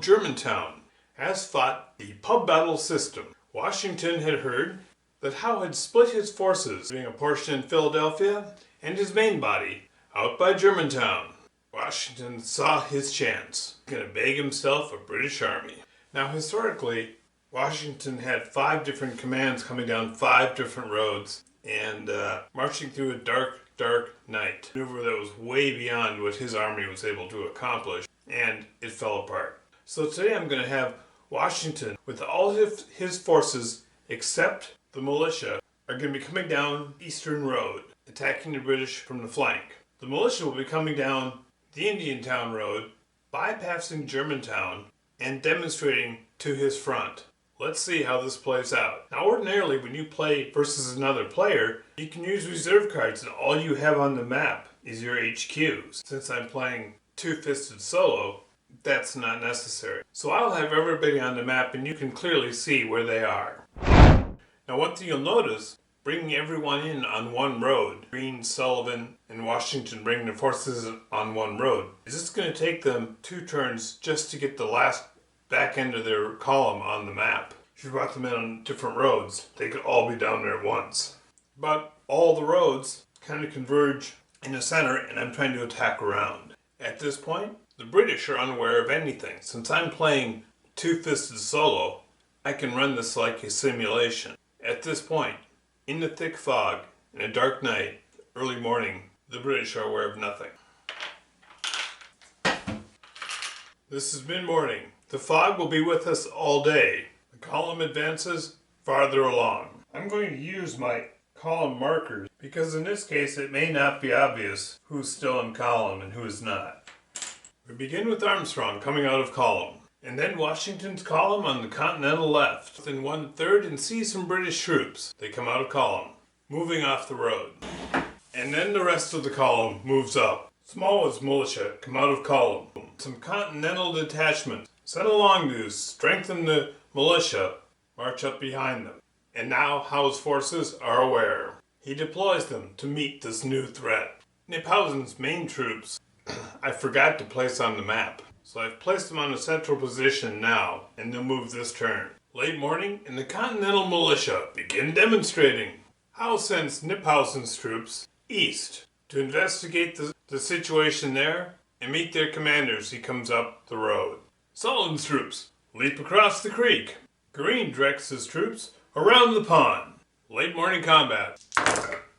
of Germantown has fought the pub battle system. Washington had heard that Howe had split his forces, leaving a portion in Philadelphia and his main body out by Germantown. Washington saw his chance. He was going to bag himself a British army. Now, historically, Washington had 5 different commands coming down 5 different roads and marching through a dark night. A maneuver that was way beyond what his army was able to accomplish, and it fell apart. So today I'm going to have Washington, with all of his forces except the militia, are going to be coming down Eastern Road, attacking the British from the flank. The militia will be coming down the Indiantown Road, bypassing Germantown, and demonstrating to his front. Let's see how this plays out. Now, ordinarily, when you play versus another player, you can use reserve cards, and all you have on the map is your HQs. Since I'm playing two-fisted solo, that's not necessary. So I'll have everybody on the map, and you can clearly see where they are. Now, one thing you'll notice, bringing everyone in on one road, Greene, Sullivan, and Washington bringing their forces on one road, is it's going to take them 2 turns just to get the last back end of their column on the map. If you brought them in on different roads, they could all be down there at once. But all the roads kind of converge in the center, and I'm trying to attack around. At this point, the British are unaware of anything. Since I'm playing two-fisted solo, I can run this like a simulation. At this point, in the thick fog, in a dark night, early morning, the British are aware of nothing. This is mid-morning. The fog will be with us all day. The column advances farther along. I'm going to use my column markers because in this case it may not be obvious who's still in column and who is not. We begin with Armstrong coming out of column, and then Washington's column on the continental left. Within 1/3 and see some British troops. They come out of column, moving off the road. And then the rest of the column moves up. Smallwood's militia come out of column. Some continental detachments sent along to strengthen the militia march up behind them. And now Howe's forces are aware. He deploys them to meet this new threat. Knyphausen's main troops I forgot to place on the map, so I've placed them on a central position now, and they'll move this turn. Late morning, and the Continental Militia begin demonstrating. Howe sends Knyphausen's troops east to investigate the situation there and meet their commanders as he comes up the road. Sullivan's troops leap across the creek. Greene directs his troops around the pond. Late morning combat.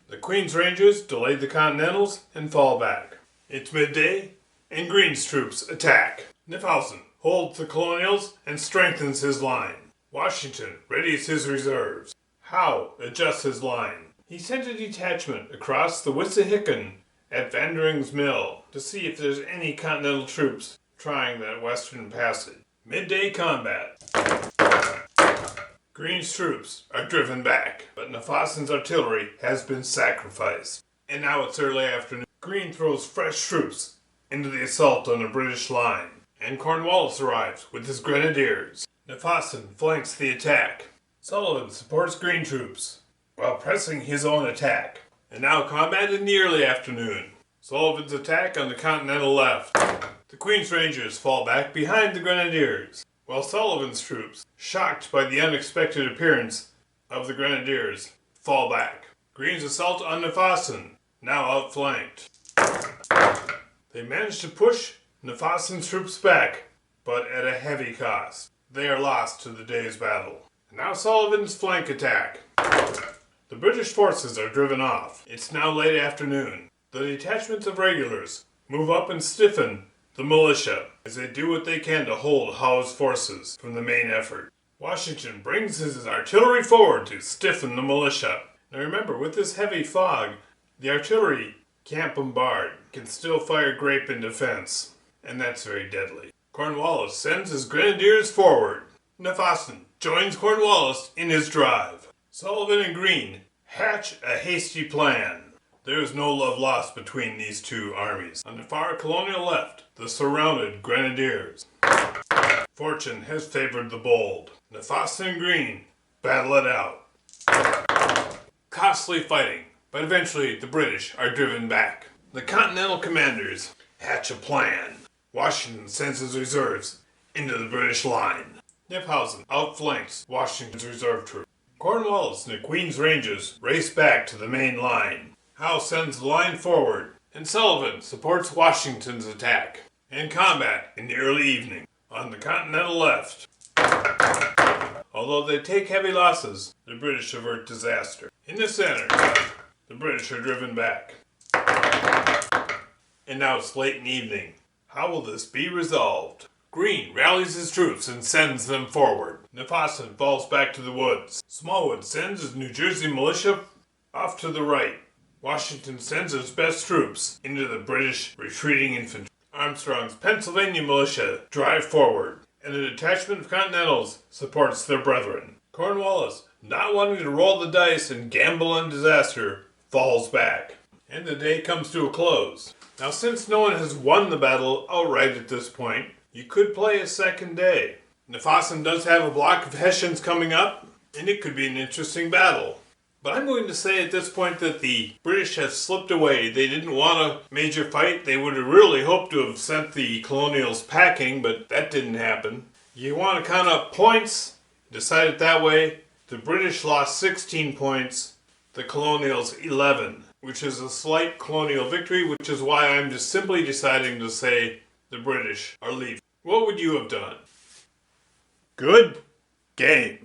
The Queen's Rangers delay the Continentals and fall back. It's midday, and Greene's troops attack. Knyphausen holds the Colonials and strengthens his line. Washington readies his reserves. Howe adjusts his line. He sent a detachment across the Wissahickon at Vandering's Mill to see if there's any Continental troops trying that western passage. Midday combat. Greene's troops are driven back, but Knyphausen's artillery has been sacrificed. And now it's early afternoon. Greene throws fresh troops into the assault on the British line, and Cornwallis arrives with his grenadiers. Knyphausen flanks the attack. Sullivan supports Greene troops while pressing his own attack. And now combat in the early afternoon. Sullivan's attack on the continental left. The Queen's Rangers fall back behind the grenadiers, while Sullivan's troops, shocked by the unexpected appearance of the grenadiers, fall back. Greene's assault on Knyphausen, now outflanked. They manage to push Knyphausen's troops back, but at a heavy cost. They are lost to the day's battle. And now Sullivan's flank attack. The British forces are driven off. It's now late afternoon. The detachments of regulars move up and stiffen the militia as they do what they can to hold Howe's forces from the main effort. Washington brings his artillery forward to stiffen the militia. Now remember, with this heavy fog, the artillery can't bombard, can still fire grape in defense, and that's very deadly. Cornwallis sends his grenadiers forward. Knyphausen joins Cornwallis in his drive. Sullivan and Greene hatch a hasty plan. There is no love lost between these two armies. On the far colonial left, the surrounded grenadiers. Fortune has favored the bold. Knyphausen and Greene battle it out. Costly fighting, but eventually the British are driven back. The Continental commanders hatch a plan. Washington sends his reserves into the British line. Knyphausen outflanks Washington's reserve troops. Cornwallis and the Queen's Rangers race back to the main line. Howe sends the line forward, and Sullivan supports Washington's attack. And combat in the early evening on the Continental left. Although they take heavy losses, the British avert disaster. In the center, the British are driven back. And now it's late in the evening. How will this be resolved? Greene rallies his troops and sends them forward. Knyphausen falls back to the woods. Smallwood sends his New Jersey militia off to the right. Washington sends his best troops into the British retreating infantry. Armstrong's Pennsylvania militia drive forward, and a detachment of Continentals supports their brethren. Cornwallis, not wanting to roll the dice and gamble on disaster, falls back. And the day comes to a close. Now, since no one has won the battle outright at this point, you could play a second day. Knyphausen does have a block of Hessians coming up, and it could be an interesting battle. But I'm going to say at this point that the British have slipped away. They didn't want a major fight. They would have really hoped to have sent the colonials packing, but that didn't happen. You want to count up points, decide it that way. The British lost 16 points, the colonials 11, which is a slight colonial victory, which is why I'm just simply deciding to say the British are leaving. What would you have done? Good game.